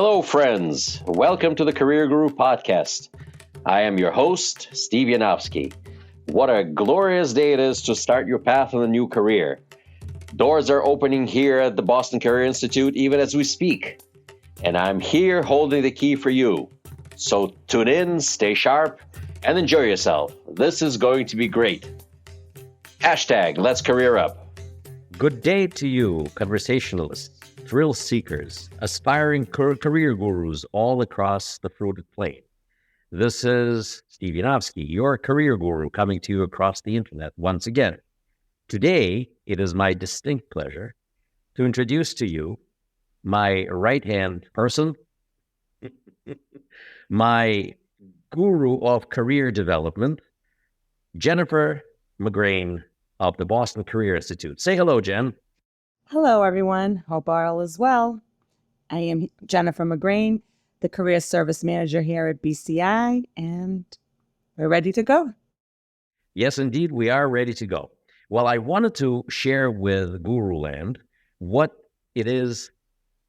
Hello, friends. Welcome to the Career Guru podcast. I am your host, Steve Yanovsky. What a glorious day it is to start your path in a new career. Doors are opening here at the Boston Career Institute even as we speak. And I'm here holding the key for you. So tune in, stay sharp, and enjoy yourself. This is going to be great. Hashtag Let's Career Up. Good day to you, conversationalists, thrill seekers, aspiring career gurus all across the fruited plain. This is Steve Yanovsky, your career guru, coming to you across the internet once again. Today, it is my distinct pleasure to introduce to you my right-hand person, my guru of career development, Jennifer McGrane of the Boston Career Institute. Say hello, Jen. Hello, everyone. Hope all is well. I am Jennifer McGrane, the Career Service Manager here at BCI, and we're ready to go. Yes, indeed, we are ready to go. Well, I wanted to share with Guru Land what it is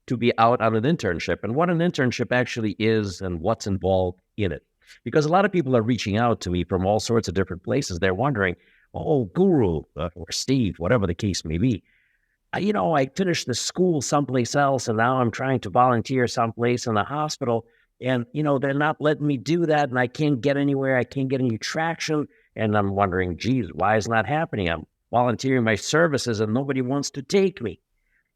to be out on an internship and what an internship actually is and what's involved in it. Because a lot of people are reaching out to me from all sorts of different places. They're wondering, oh, Guru or Steve, whatever the case may be, I finished the school someplace else, and now I'm trying to volunteer someplace in a hospital, and, they're not letting me do that, and I can't get anywhere. I can't get any traction, and I'm wondering, geez, why is that happening? I'm volunteering my services, and nobody wants to take me.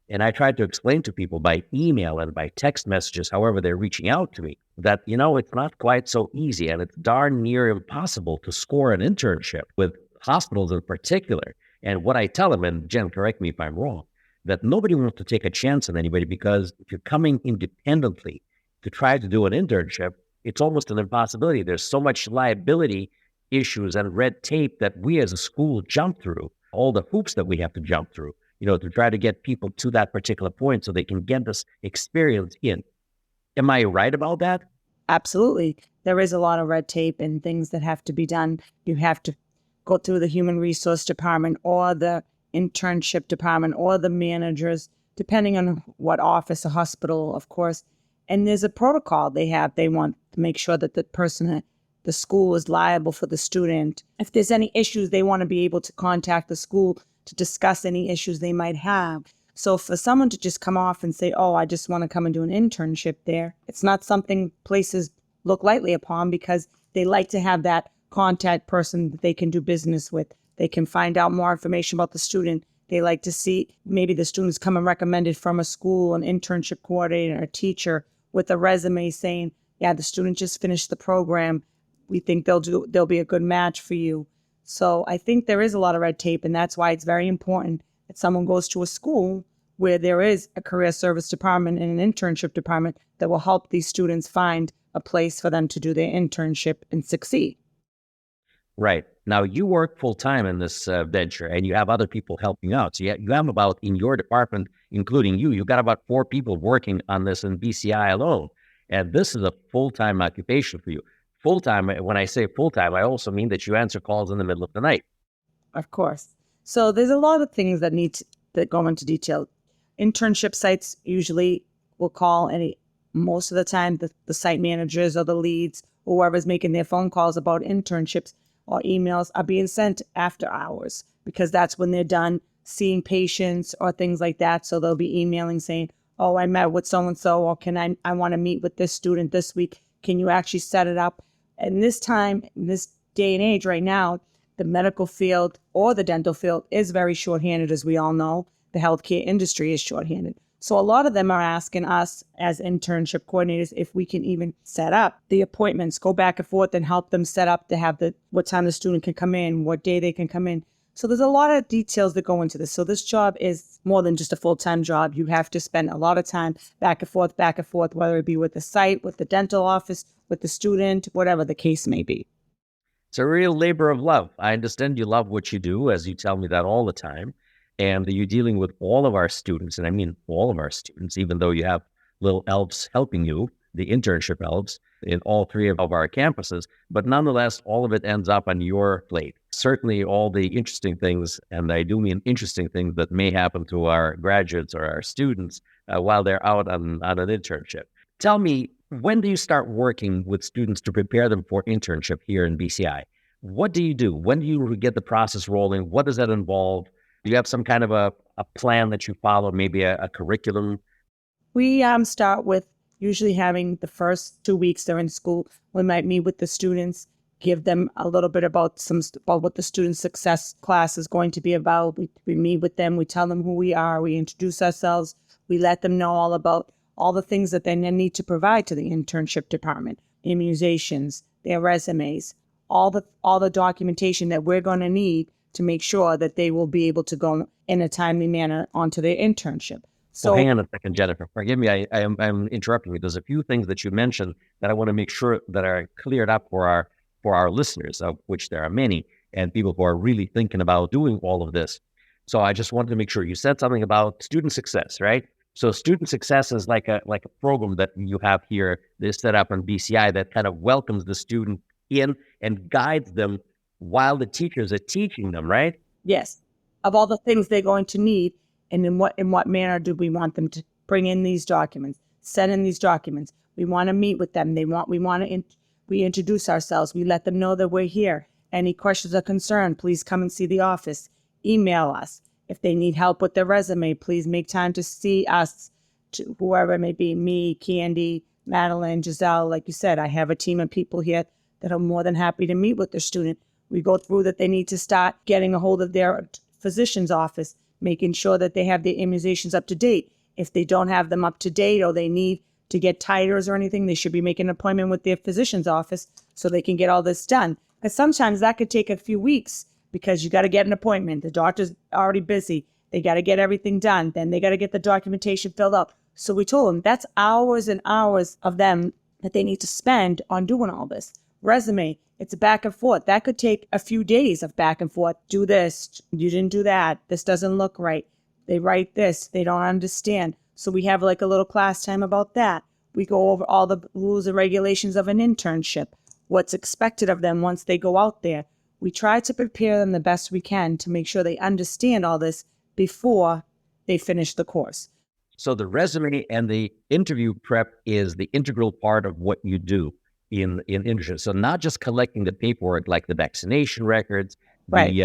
And I tried to explain to people by email and by text messages, however they're reaching out to me, that, it's not quite so easy, and it's darn near impossible to score an internship with hospitals in particular. And what I tell them, and Jen, correct me if I'm wrong, that nobody wants to take a chance on anybody, because if you're coming independently to try to do an internship, it's almost an impossibility. There's so much liability issues and red tape that we as a school jump through, all the hoops that we have to jump through, to try to get people to that particular point so they can get this experience in. Am I right about that? Absolutely. There is a lot of red tape and things that have to be done. You have to go through the human resource department or the internship department or the managers, depending on what office or hospital, of course. And there's a protocol they have. They want to make sure that the school is liable for the student. If there's any issues, they want to be able to contact the school to discuss any issues they might have. So for someone to just come off and say, oh, I just want to come and do an internship there, it's not something places look lightly upon, because they like to have that contact person that they can do business with. They can find out more information about the student. They like to see maybe the students come and recommended from a school, an internship coordinator, a teacher with a resume saying, yeah, the student just finished the program. We think they'll be a good match for you. So I think there is a lot of red tape, and that's why it's very important that someone goes to a school where there is a career service department and an internship department that will help these students find a place for them to do their internship and succeed. Right. Now, you work full-time in this venture, and you have other people helping out. So you have about, in your department, including you've got about 4 people working on this in BCI alone. And this is a full-time occupation for you. Full-time, when I say full-time, I also mean that you answer calls in the middle of the night. Of course. So there's a lot of things that go into detail. Internship sites usually will call most of the time, the site managers or the leads, or whoever's making their phone calls about internships or emails are being sent after hours, because that's when they're done seeing patients or things like that. So they'll be emailing saying, oh, I met with so-and-so, or I want to meet with this student this week. Can you actually set it up? And this time, in this day and age right now, the medical field or the dental field is very shorthanded, as we all know. The healthcare industry is shorthanded. So a lot of them are asking us as internship coordinators if we can even set up the appointments, go back and forth and help them set up to have what time the student can come in, what day they can come in. So there's a lot of details that go into this. So this job is more than just a full-time job. You have to spend a lot of time back and forth, whether it be with the site, with the dental office, with the student, whatever the case may be. It's a real labor of love. I understand you love what you do, as you tell me that all the time. And you're dealing with all of our students, and I mean all of our students, even though you have little elves helping you, the internship elves, in all 3 of our campuses. But nonetheless, all of it ends up on your plate. Certainly all the interesting things, and I do mean interesting things, that may happen to our graduates or our students while they're out on an internship. Tell me, when do you start working with students to prepare them for internship here in BCI? What do you do? When do you get the process rolling? What does that involve? Do you have some kind of a plan that you follow, maybe a curriculum? We start with usually having the first 2 weeks they're in school. We might meet with the students, give them a little bit about what the student success class is going to be about. We meet with them, we tell them who we are, we introduce ourselves, we let them know all about all the things that they need to provide to the internship department, immunizations, their resumes, all the documentation that we're going to need to make sure that they will be able to go in a timely manner onto their internship. So Well, hang on a second, Jennifer. Forgive me, I'm interrupting you. There's a few things that you mentioned that I want to make sure that are cleared up for our listeners, of which there are many, and people who are really thinking about doing all of this. So I just wanted to make sure you said something about student success, right? So student success is like a program that you have here that's set up in BCI that kind of welcomes the student in and guides them while the teachers are teaching them, right? yes, of all the things they're going to need, and in what manner do we want them to bring in these documents, send in these documents. We want to meet with them. We introduce ourselves. We let them know that we're here. Any questions or concern, please come and see the office. Email us. If they need help with their resume, please make time to see us, to whoever it may be, me, Candy, Madeline, Giselle. Like you said, I have a team of people here that are more than happy to meet with their student. We go through that they need to start getting a hold of their physician's office, making sure that they have their immunizations up to date. If they don't have them up to date or they need to get titers or anything, they should be making an appointment with their physician's office so they can get all this done. Because sometimes that could take a few weeks because you got to get an appointment. The doctor's already busy. They got to get everything done. Then they got to get the documentation filled out. So we told them that's hours and hours of them that they need to spend on doing all this. Resume, it's a back and forth. That could take a few days of back and forth. Do this. You didn't do that. This doesn't look right. They write this. They don't understand. So we have like a little class time about that. We go over all the rules and regulations of an internship, what's expected of them once they go out there. We try to prepare them the best we can to make sure they understand all this before they finish the course. So the resume and the interview prep is the integral part of what you do in internship. So not just collecting the paperwork like the vaccination records, Right.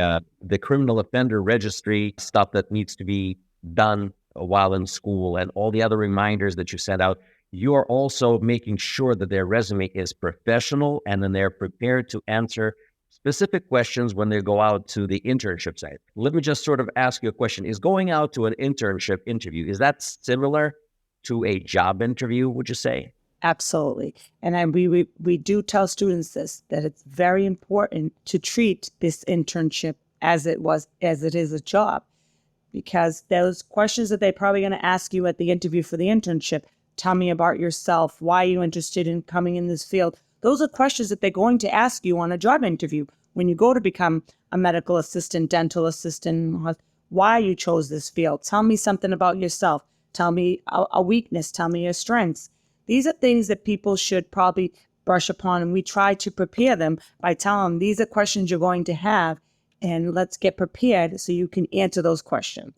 the criminal offender registry stuff that needs to be done while in school, and all the other reminders that you send out. You are also making sure that their resume is professional and then they're prepared to answer specific questions when they go out to the internship site. Let me just sort of ask you a question. Is going out to an internship interview, is that similar to a job interview, would you say? Absolutely. And we do tell students this, that it's very important to treat this internship as it is a job, because those questions that they're probably going to ask you at the interview for the internship, tell me about yourself, why are you interested in coming in this field? Those are questions that they're going to ask you on a job interview when you go to become a medical assistant, dental assistant, why you chose this field. Tell me something about yourself. Tell me a weakness. Tell me your strengths. These are things that people should probably brush upon, and we try to prepare them by telling them these are questions you're going to have, and let's get prepared so you can answer those questions.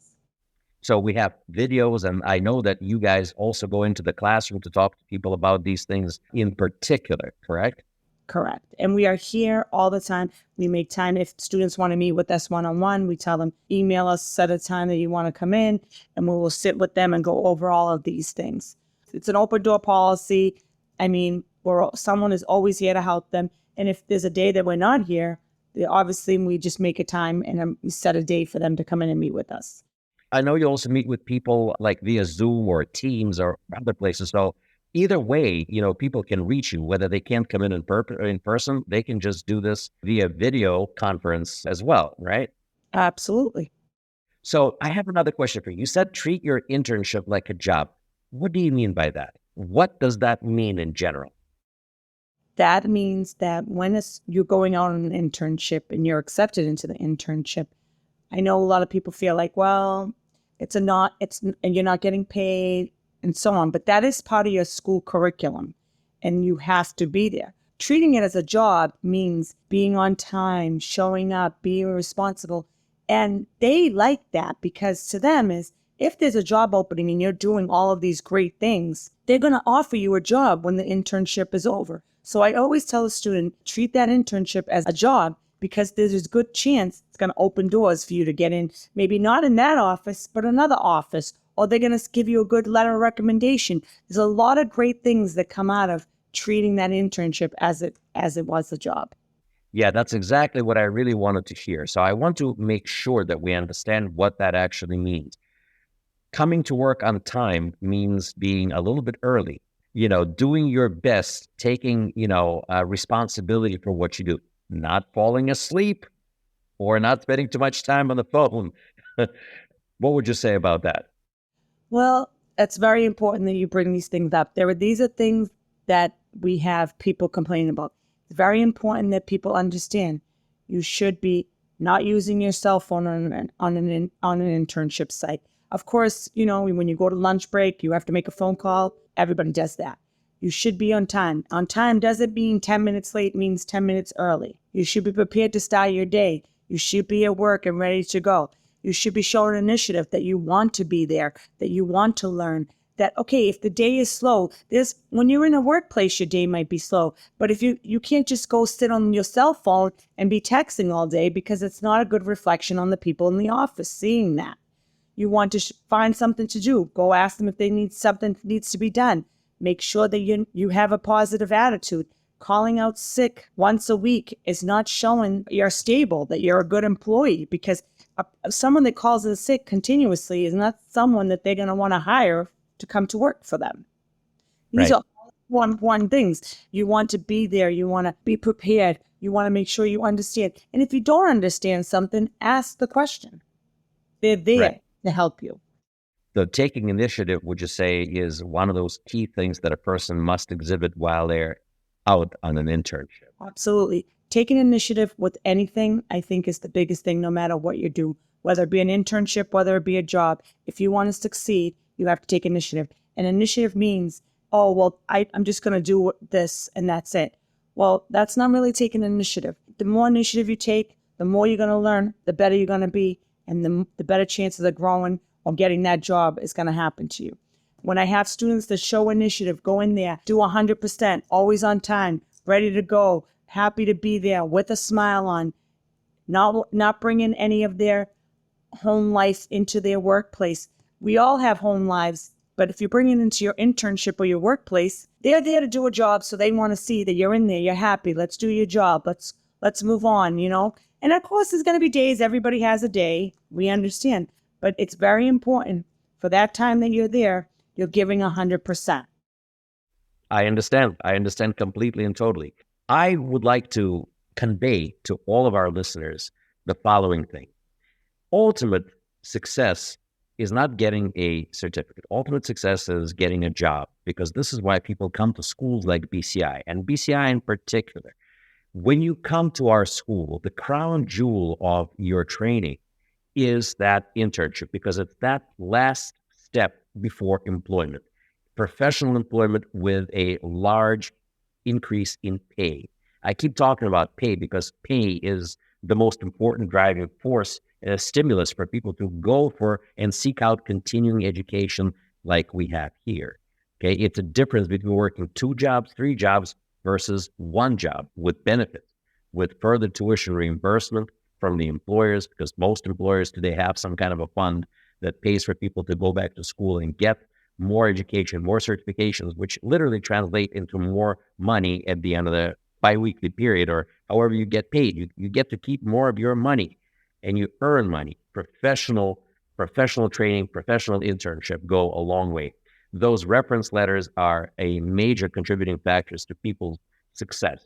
So we have videos, and I know that you guys also go into the classroom to talk to people about these things in particular, correct? Correct. And we are here all the time. We make time. If students want to meet with us one-on-one, we tell them, email us, set a time that you want to come in, and we will sit with them and go over all of these things. It's an open door policy. I mean, someone is always here to help them. And if there's a day that we're not here, obviously we just make a time and we set a day for them to come in and meet with us. I know you also meet with people like via Zoom or Teams or other places. So either way, people can reach you, whether they can't come in person, they can just do this via video conference as well, right? Absolutely. So I have another question for you. You said treat your internship like a job. What do you mean by that? What does that mean in general? That means that when you're going out on an internship and you're accepted into the internship, I know a lot of people feel like, well, and you're not getting paid and so on, but that is part of your school curriculum and you have to be there. Treating it as a job means being on time, showing up, being responsible. And they like that because to them if there's a job opening and you're doing all of these great things, they're going to offer you a job when the internship is over. So I always tell a student, treat that internship as a job, because there's a good chance it's going to open doors for you to get in, maybe not in that office, but another office, or they're going to give you a good letter of recommendation. There's a lot of great things that come out of treating that internship as it was a job. Yeah, that's exactly what I really wanted to hear. So I want to make sure that we understand what that actually means. Coming to work on time means being a little bit early, doing your best, taking, responsibility for what you do, not falling asleep or not spending too much time on the phone. What would you say about that? Well, it's very important that you bring these things up. These are things that we have people complaining about. It's very important that people understand you should be not using your cell phone on an internship site. Of course, when you go to lunch break, you have to make a phone call. Everybody does that. You should be on time. On time doesn't mean 10 minutes late, means 10 minutes early. You should be prepared to start your day. You should be at work and ready to go. You should be showing initiative that you want to be there, that you want to learn. That, okay, if the day is slow, when you're in a workplace, your day might be slow. But if you can't just go sit on your cell phone and be texting all day, because it's not a good reflection on the people in the office seeing that. You want to find something to do. Go ask them if they need something that needs to be done. Make sure that you have a positive attitude. Calling out sick once a week is not showing you're stable, that you're a good employee, because someone that calls in sick continuously is not someone that they're going to want to hire to come to work for them. These Right. are one things. You want to be there. You want to be prepared. You want to make sure you understand. And if you don't understand something, ask the question. They're there Right. to help you. So taking initiative, would you say, is one of those key things that a person must exhibit while they're out on an internship? Absolutely. Taking initiative with anything, I think, is the biggest thing, no matter what you do, whether it be an internship, whether it be a job. If you want to succeed, you have to take initiative. And initiative means, oh, well, I'm just going to do this and that's it. Well, that's not really taking initiative. The more initiative you take, the more you're going to learn, the better you're going to be, and the better chances of growing or getting that job is going to happen to you. When I have students that show initiative, go in there, do 100%, always on time, ready to go, happy to be there with a smile on, not bringing any of their home life into their workplace. We all have home lives, but if you bring it into your internship or your workplace, they're there to do a job, so they want to see that you're in there, you're happy, let's do your job, let's move on, And of course, there's going to be days, everybody has a day, we understand, but it's very important for that time that you're there, you're giving 100%. I understand. I understand completely and totally. I would like to convey to all of our listeners the following thing. Ultimate success is not getting a certificate. Ultimate success is getting a job, because this is why people come to schools like BCI, and BCI in particular. When you come to our school, the crown jewel of your training is that internship, because it's that last step before employment, professional employment with a large increase in pay. I keep talking about pay because pay is the most important driving force and a stimulus for people to go for and seek out continuing education like we have here. Okay, it's a difference between working 2 jobs, 3 jobs versus 1 job with benefits, with further tuition reimbursement from the employers, because most employers today have some kind of a fund that pays for people to go back to school and get more education, more certifications, which literally translate into more money at the end of the biweekly period, or however you get paid. You get to keep more of your money and you earn money. Professional training, professional internship go a long way. Those reference letters are a major contributing factors to people's success.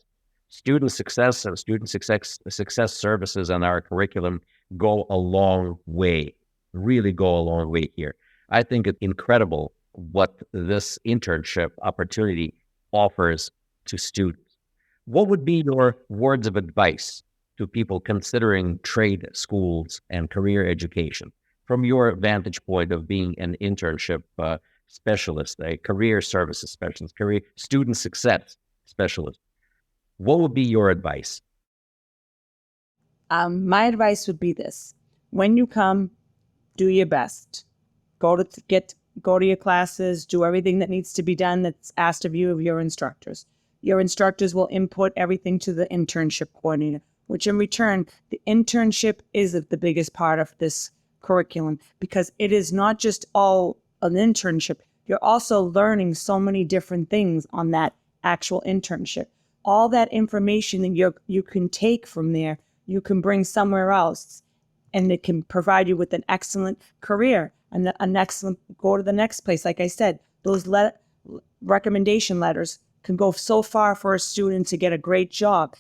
Student success and student success services and our curriculum go a long way, really go a long way here. I think it's incredible what this internship opportunity offers to students. What would be your words of advice to people considering trade schools and career education from your vantage point of being an internship specialist, a career services specialist, career student success specialist? What would be your advice? My advice would be this. When you come, do your best. go to your classes, do everything that needs to be done that's asked of you of your instructors. Your instructors will input everything to the internship coordinator, which in return, the internship is the biggest part of this curriculum, because it is not just all an internship. You're also learning so many different things on that actual internship. All that information that you can take from there, you can bring somewhere else, and it can provide you with an excellent career and an excellent, go to the next place. Like I said, those recommendation letters can go so far for a student to get a great job.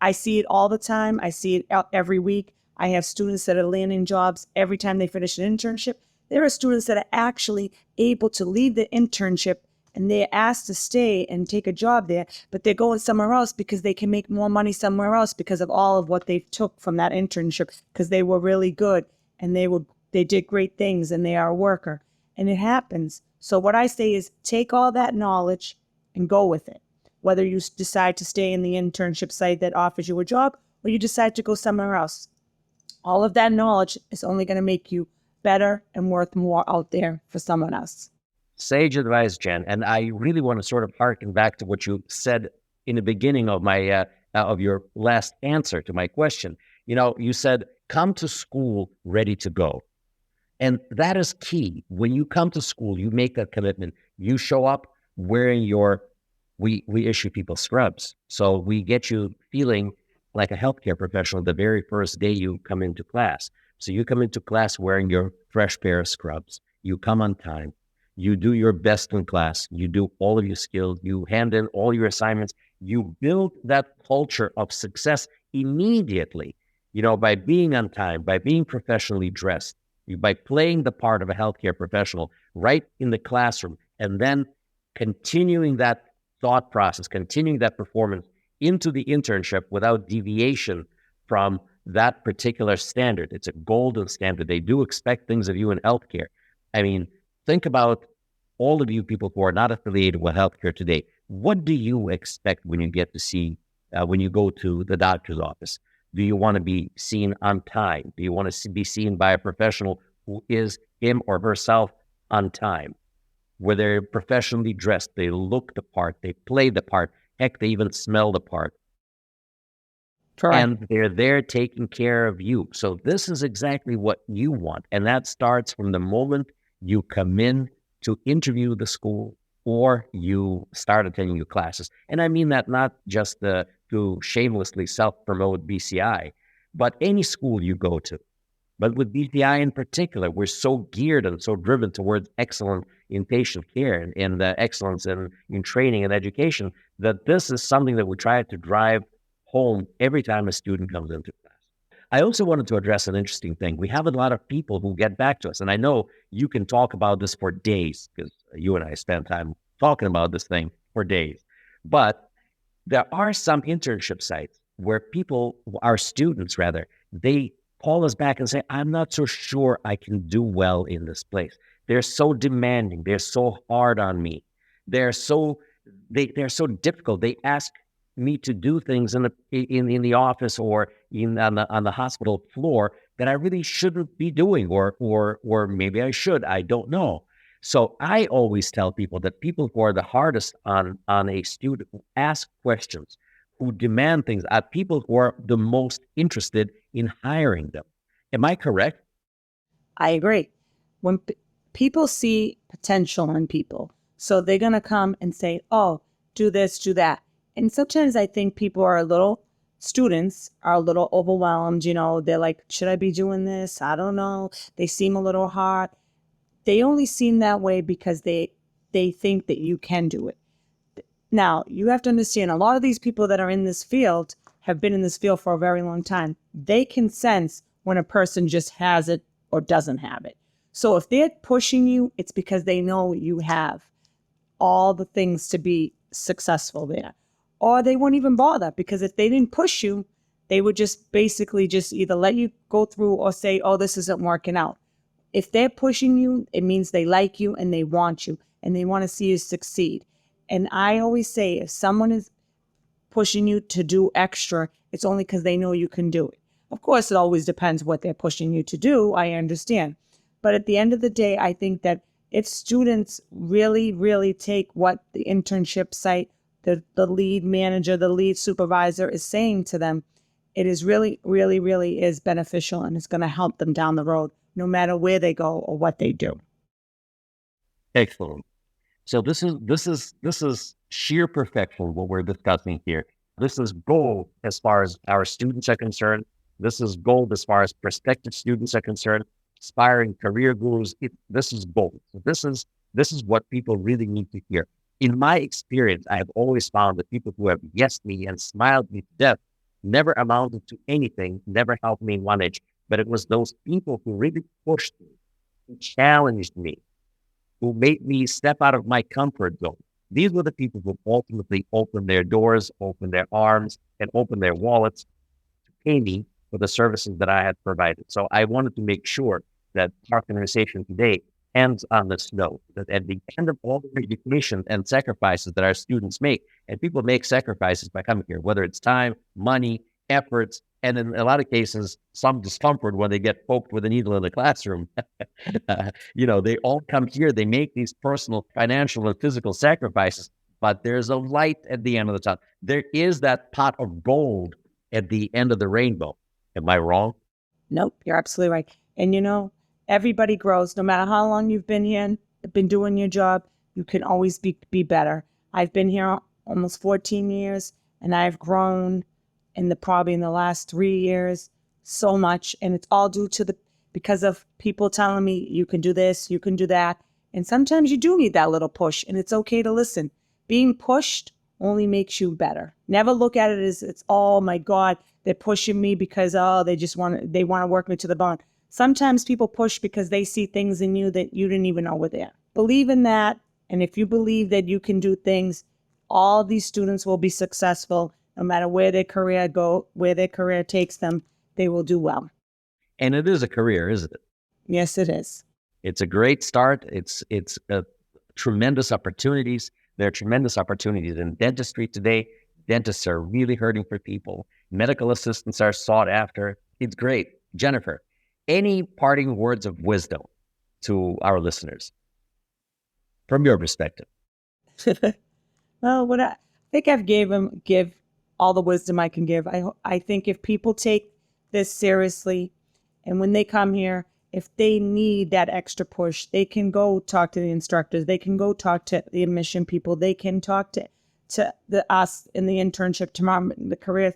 I see it all the time. I see it every week. I have students that are landing jobs every time they finish an internship. There are students that are actually able to leave the internship and they're asked to stay and take a job there, but they're going somewhere else because they can make more money somewhere else because of all of what they took from that internship, because they were really good and they did great things and they are a worker. And it happens. So what I say is take all that knowledge and go with it. Whether you decide to stay in the internship site that offers you a job or you decide to go somewhere else. All of that knowledge is only going to make you better and worth more out there for someone else. Sage advice, Jen. And I really want to sort of harken back to what you said in the beginning of my of your last answer to my question. You said, come to school ready to go. And that is key. When you come to school, you make that commitment. You show up wearing we issue people scrubs. So we get you feeling like a healthcare professional the very first day you come into class. So you come into class wearing your fresh pair of scrubs. You come on time. You do your best in class. You do all of your skills. You hand in all your assignments. You build that culture of success immediately, by being on time, by being professionally dressed, by playing the part of a healthcare professional right in the classroom, and then continuing that thought process, continuing that performance into the internship without deviation from that particular standard. It's a golden standard. They do expect things of you in healthcare. I mean, think about all of you people who are not affiliated with healthcare today. What do you expect when you get to see, when you go to the doctor's office? Do you want to be seen on time? Do you want to be seen by a professional who is him or herself on time? Where they're professionally dressed, they look the part, they play the part, heck, they even smell the part. Correct. And they're there taking care of you. So this is exactly what you want. And that starts from the moment you come in to interview the school or you start attending your classes. And I mean that not just to shamelessly self-promote BCI, but any school you go to. But with BCI in particular, we're so geared and so driven towards excellence in patient care and excellence in training and education that this is something that we try to drive home every time a student comes into class. I also wanted to address an interesting thing. We have a lot of people who get back to us, and I know you can talk about this for days because you and I spend time talking about this thing for days. But there are some internship sites where our students rather, they call us back and say, I'm not so sure I can do well in this place. They're so demanding. They're so hard on me. They're so difficult. They ask me to do things in the office or on the hospital floor that I really shouldn't be doing, or maybe I should. I don't know. So I always tell people that people who are the hardest on a student, who ask questions, who demand things, are people who are the most interested in hiring them. Am I correct? I agree. When people see potential in people, so they're going to come and say, oh, do this, do that. And sometimes I think students are a little overwhelmed. They're like, should I be doing this? I don't know. They seem a little hard. They only seem that way because they think that you can do it. Now, you have to understand, a lot of these people that are in this field have been in this field for a very long time. They can sense when a person just has it or doesn't have it. So if they're pushing you, it's because they know you have all the things to be successful there. Or they won't even bother, because if they didn't push you, they would just basically just either let you go through or say, oh, this isn't working out. If they're pushing you, it means they like you and they want to see you succeed. And I always say, if someone is pushing you to do extra, it's only because they know you can do it. Of course, it always depends what they're pushing you to do. I understand. But at the end of the day, I think that if students really, really take what the internship site, the lead manager, the lead supervisor is saying to them, it is really, really, really is beneficial, and it's going to help them down the road, no matter where they go or what they do. Excellent. So this is sheer perfection, what we're discussing here. This is gold as far as our students are concerned. This is gold as far as prospective students are concerned. Aspiring career gurus, this is gold. So this is what people really need to hear. In my experience, I have always found that people who have yesed me and smiled me to death never amounted to anything, never helped me in one inch. But it was those people who really pushed me, who challenged me, who made me step out of my comfort zone. These were the people who ultimately opened their doors, opened their arms, and opened their wallets to pay me for the services that I had provided. So I wanted to make sure that our conversation today ends on this note, that at the end of all the education and sacrifices that our students make, and people make sacrifices by coming here, whether it's time, money, efforts, and in a lot of cases, some discomfort when they get poked with a needle in the classroom. They all come here, they make these personal, financial, and physical sacrifices, but there's a light at the end of the tunnel. There is that pot of gold at the end of the rainbow. Am I wrong? Nope, you're absolutely right. And everybody grows. No matter how long you've been here and been doing your job, you can always be better. I've been here almost 14 years, and I've grown probably in the last 3 years so much. And it's all due to because of people telling me, you can do this, you can do that. And sometimes you do need that little push, and it's okay to listen. Being pushed only makes you better. Never look at it as it's, oh my God, they're pushing me because, they want to work me to the bone. Sometimes people push because they see things in you that you didn't even know were there. Believe in that. And if you believe that you can do things, all these students will be successful. No matter where their career takes them, they will do well. And it is a career, isn't it? Yes, it is. It's a great start. It's tremendous opportunities. There are tremendous opportunities in dentistry today. Dentists are really hurting for people. Medical assistants are sought after. It's great. Jennifer, any parting words of wisdom to our listeners from your perspective? Well, what I think I've give all the wisdom I can give. I think if people take this seriously, and when they come here, if they need that extra push, they can go talk to the instructors. They can go talk to the admission people. They can talk to us in the internship department, the career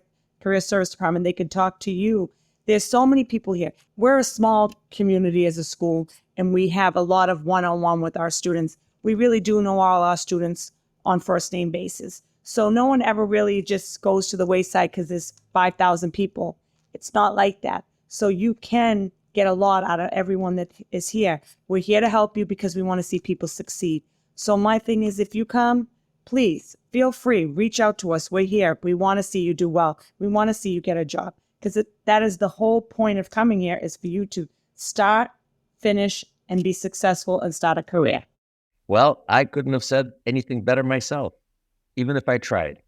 service department. They can talk to you. There's so many people here. We're a small community as a school, and we have a lot of one-on-one with our students. We really do know all our students on first name basis. So no one ever really just goes to the wayside because there's 5,000 people. It's not like that. So you can get a lot out of everyone that is here. We're here to help you because we want to see people succeed. So my thing is, if you come, please feel free, reach out to us. We're here. We want to see you do well. We want to see you get a job, because that is the whole point of coming here, is for you to start, finish, and be successful and start a career. Well, I couldn't have said anything better myself, even if I tried.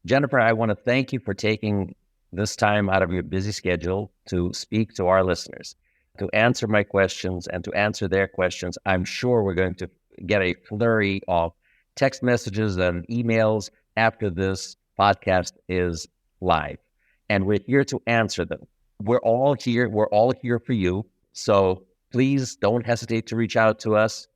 Jennifer, I want to thank you for taking this time out of your busy schedule to speak to our listeners, to answer my questions and to answer their questions. I'm sure we're going to get a flurry of text messages and emails after this podcast is live, and we're here to answer them. We're all here for you. So please don't hesitate to reach out to us.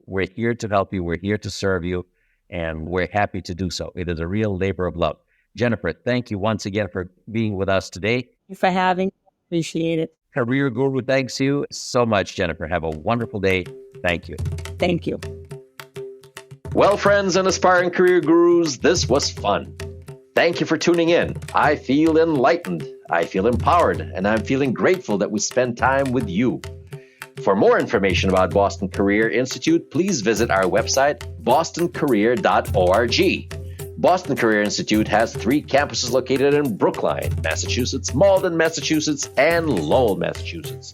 We're here to help you. We're here to serve you, and we're happy to do so. It is a real labor of love. Jennifer, thank you once again for being with us today. Thank you for having me. Appreciate it. Career Guru thanks you so much, Jennifer. Have a wonderful day. Thank you. Thank you. Well, friends and aspiring career gurus, this was fun. Thank you for tuning in. I feel enlightened, I feel empowered, and I'm feeling grateful that we spend time with you. For more information about Boston Career Institute, please visit our website, bostoncareer.org. Boston Career Institute has 3 campuses located in Brookline, Massachusetts, Malden, Massachusetts, and Lowell, Massachusetts.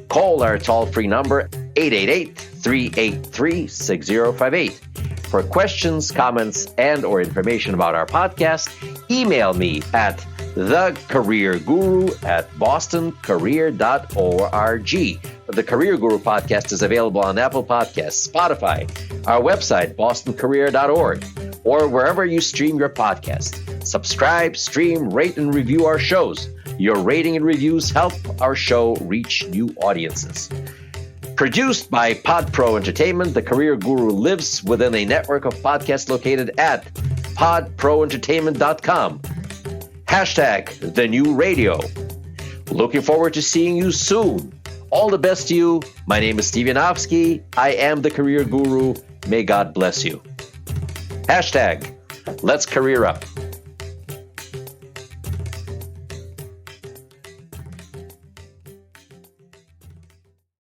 Call our toll-free number, 888-383-6058. For questions, comments, and or information about our podcast, email me at thecareerguru@bostoncareer.org. the Career Guru podcast is available on Apple Podcasts, Spotify, our website, bostoncareer.org, or wherever you stream your podcast. Subscribe, stream, rate, and review our shows. Your rating and reviews help our show reach new audiences. Produced by PodPro Entertainment, the Career Guru lives within a network of podcasts located at podproentertainment.com. Hashtag the new radio. Looking forward to seeing you soon. All the best to you. My name is Steve Yanovsky. I am the Career Guru. May God bless you. Hashtag let's career up.